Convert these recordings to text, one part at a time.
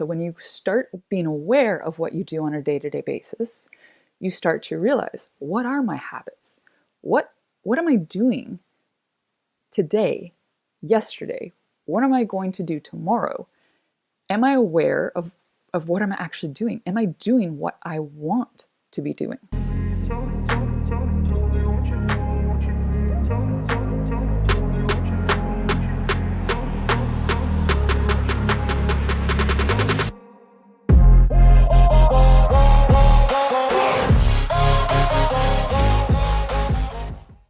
So when you start being aware of what you do on a day-to-day basis, you start to realize, what are my habits? What am I doing today, yesterday? What am I going to do tomorrow? Am I aware of what I'm actually doing? Am I doing what I want to be doing?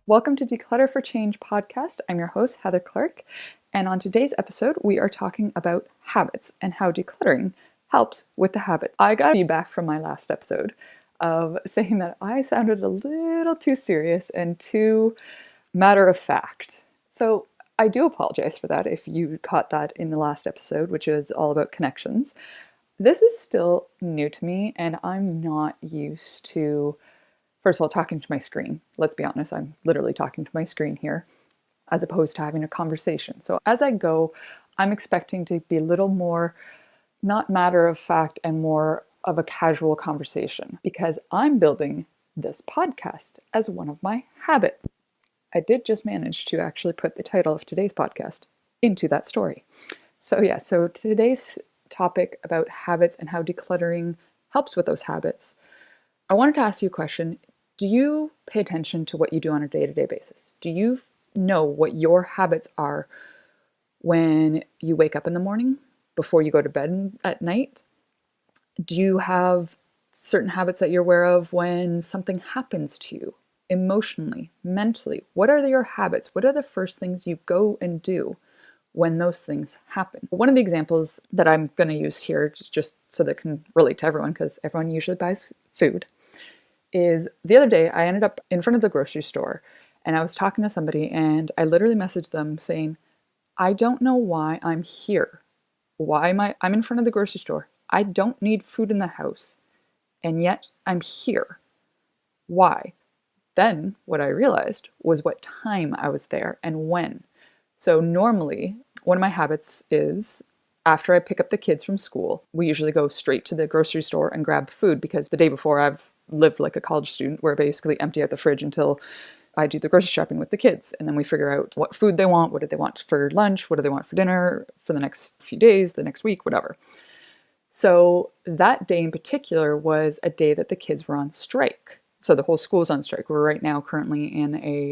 Welcome to Declutter For Change podcast. I'm your host, Heather Clark, and on today's episode, we are talking about habits and how decluttering helps with the habits. I got feedback from my last episode of saying that I sounded a little too serious and too matter of fact. So I do apologize for that if you caught that in the last episode, which is all about connections. This is still new to me, and I'm not used to, first of all, talking to my screen. Let's be honest, I'm literally talking to my screen here as opposed to having a conversation. So as I go, I'm expecting to be a little more not matter of fact and more of a casual conversation because I'm building this podcast as one of my habits. I did just manage to actually put the title of today's podcast into that story. So today's topic about habits and how decluttering helps with those habits. I wanted to ask you a question. Do you pay attention to what you do on a day-to-day basis? Do you know what your habits are when you wake up in the morning, before you go to bed at night? Do you have certain habits that you're aware of when something happens to you, emotionally, mentally? What are your habits? What are the first things you go and do when those things happen? One of the examples that I'm going to use here, just so that it can relate to everyone, because everyone usually buys food, is the other day I ended up in front of the grocery store and I was talking to somebody and I literally messaged them saying, I don't know why I'm here. I'm in front of the grocery store. I don't need food in the house. And yet I'm here. Why? Then what I realized was what time I was there and when. So normally one of my habits is after I pick up the kids from school, we usually go straight to the grocery store and grab food because the day before I've lived like a college student where I basically empty out the fridge until I do the grocery shopping with the kids. And then we figure out what food they want, what do they want for lunch, what do they want for dinner for the next few days, the next week, whatever. So that day in particular was a day that the kids were on strike. So the whole school is on strike. We're right now currently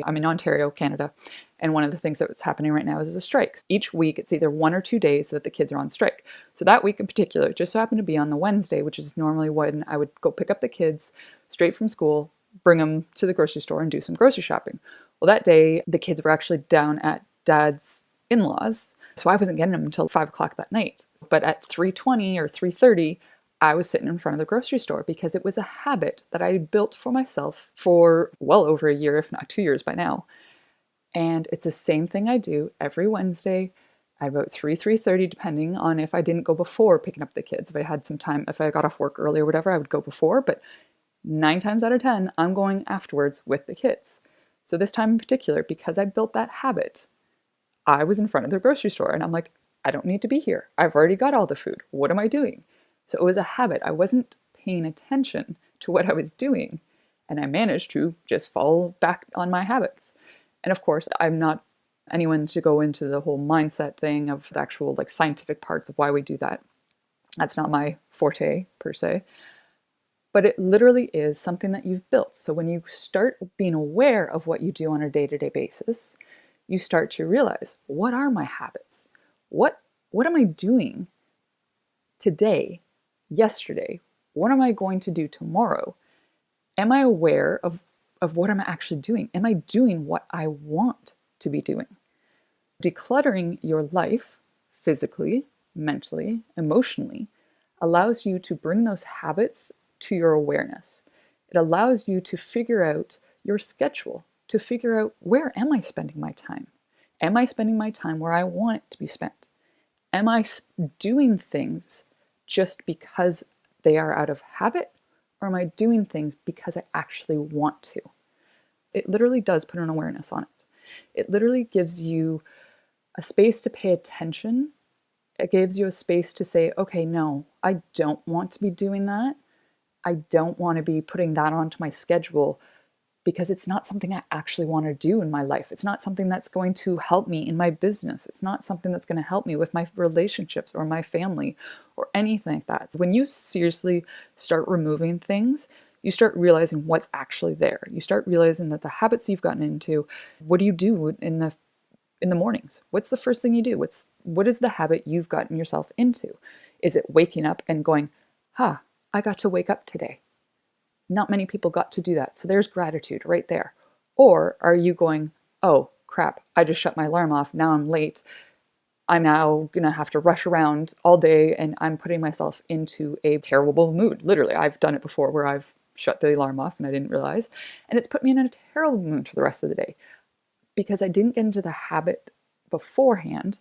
I'm in Ontario, Canada. And one of the things that's happening right now is a strike. Each week, it's either 1 or 2 days that the kids are on strike. So that week in particular, it just so happened to be on the Wednesday, which is normally when I would go pick up the kids straight from school, bring them to the grocery store and do some grocery shopping. Well, that day, the kids were actually down at Dad's in-laws. So I wasn't getting them until 5 o'clock that night. But at 3:20 or 3:30, I was sitting in front of the grocery store because it was a habit that I built for myself for well over a year, if not 2 years by now. And it's the same thing I do every Wednesday at about 3:30, depending on if I didn't go before picking up the kids. If I had some time, if I got off work early or whatever, I would go before. But 9 times out of 10, I'm going afterwards with the kids. So this time in particular, because I built that habit, I was in front of the grocery store and I'm like, I don't need to be here. I've already got all the food. What am I doing? So it was a habit. I wasn't paying attention to what I was doing. And I managed to just fall back on my habits. And of course, I'm not anyone to go into the whole mindset thing of the actual like scientific parts of why we do that. That's not my forte per se. But it literally is something that you've built. So when you start being aware of what you do on a day-to-day basis, you start to realize, what are my habits? What am I doing today, yesterday? What am I going to do tomorrow? Am I aware of what I'm actually doing? Am I doing what I want to be doing? Decluttering your life physically, mentally, emotionally allows you to bring those habits to your awareness. It allows you to figure out your schedule, to figure out, where am I spending my time? Am I spending my time where I want it to be spent? Am I doing things just because they are out of habit? Or am I doing things because I actually want to? It literally does put an awareness on it. It literally gives you a space to pay attention It gives you a space to say, okay, no, I don't want to be doing that. I don't want to be putting that onto my schedule because it's not something I actually want to do in my life. It's not something that's going to help me in my business. It's not something that's going to help me with my relationships or my family or anything like that. When you seriously start removing things, you start realizing what's actually there. You start realizing that the habits you've gotten into, what do you do in the mornings? What's the first thing you do? What is the habit you've gotten yourself into? Is it waking up and going, I got to wake up today? Not many people got to do that. So there's gratitude right there. Or are you going, oh crap, I just shut my alarm off. Now I'm late. I'm now going to have to rush around all day and I'm putting myself into a terrible mood. Literally, I've done it before where I've shut the alarm off and I didn't realize. And it's put me in a terrible mood for the rest of the day because I didn't get into the habit beforehand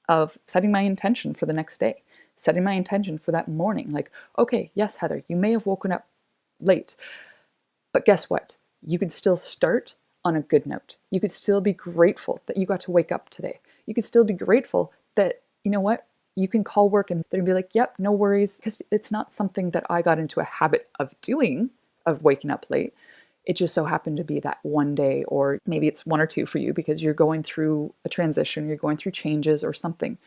of setting my intention for the next day, setting my intention for that morning. Like, okay, yes, Heather, you may have woken up late, but guess what? You could still start on a good note. You could still be grateful that you got to wake up today. You could still be grateful that, you know what? You can call work and they'll be like, yep, no worries, because it's not something that I got into a habit of doing, of waking up late. It just so happened to be that one day, or maybe it's one or two for you because you're going through a transition, you're going through changes or something.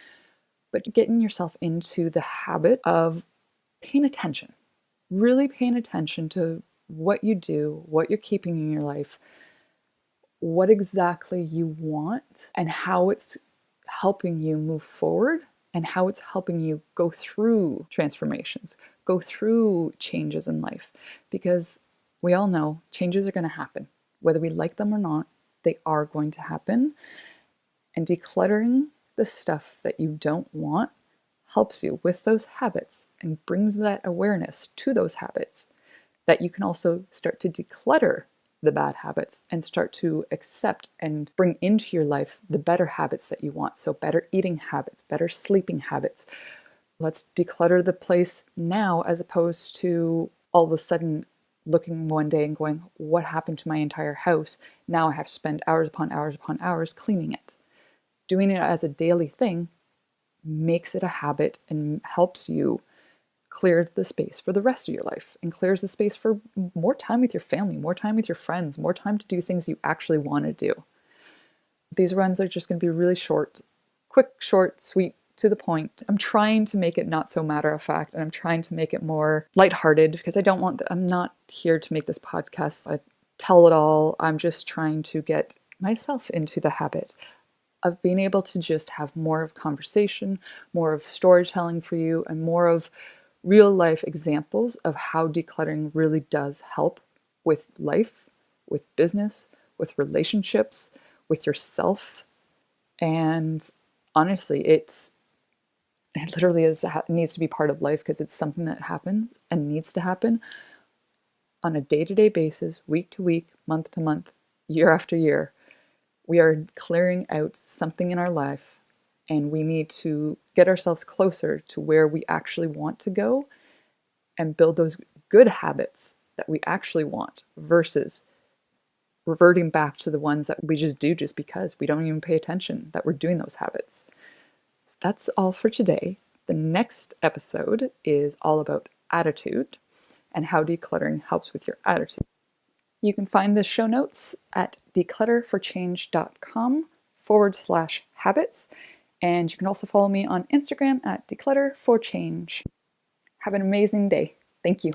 But getting yourself into the habit of paying attention, really paying attention to what you do, what you're keeping in your life, what exactly you want, and how it's helping you move forward, and how it's helping you go through transformations, go through changes in life. Because we all know changes are going to happen. Whether we like them or not, they are going to happen. And decluttering the stuff that you don't want helps you with those habits and brings that awareness to those habits, that you can also start to declutter the bad habits and start to accept and bring into your life the better habits that you want. So better eating habits, better sleeping habits. Let's declutter the place now as opposed to all of a sudden looking one day and going, what happened to my entire house? Now I have to spend hours upon hours upon hours cleaning it. Doing it as a daily thing makes it a habit and helps you clear the space for the rest of your life and clears the space for more time with your family, more time with your friends, more time to do things you actually want to do. These runs are just going to be really short, quick, short, sweet, to the point. I'm trying to make it not so matter of fact, and I'm trying to make it more lighthearted because I'm not here to make this podcast a tell it all. I'm just trying to get myself into the habit of being able to just have more of conversation, more of storytelling for you, and more of real life examples of how decluttering really does help with life, with business, with relationships, with yourself. And honestly, it literally needs to be part of life because it's something that happens and needs to happen on a day-to-day basis, week to week, month to month, year after year. We are clearing out something in our life and we need to get ourselves closer to where we actually want to go and build those good habits that we actually want versus reverting back to the ones that we just do just because we don't even pay attention that we're doing those habits. So that's all for today. The next episode is all about attitude and how decluttering helps with your attitude. You can find the show notes at declutterforchange.com/habits. And you can also follow me on Instagram at Declutter For Change. Have an amazing day. Thank you.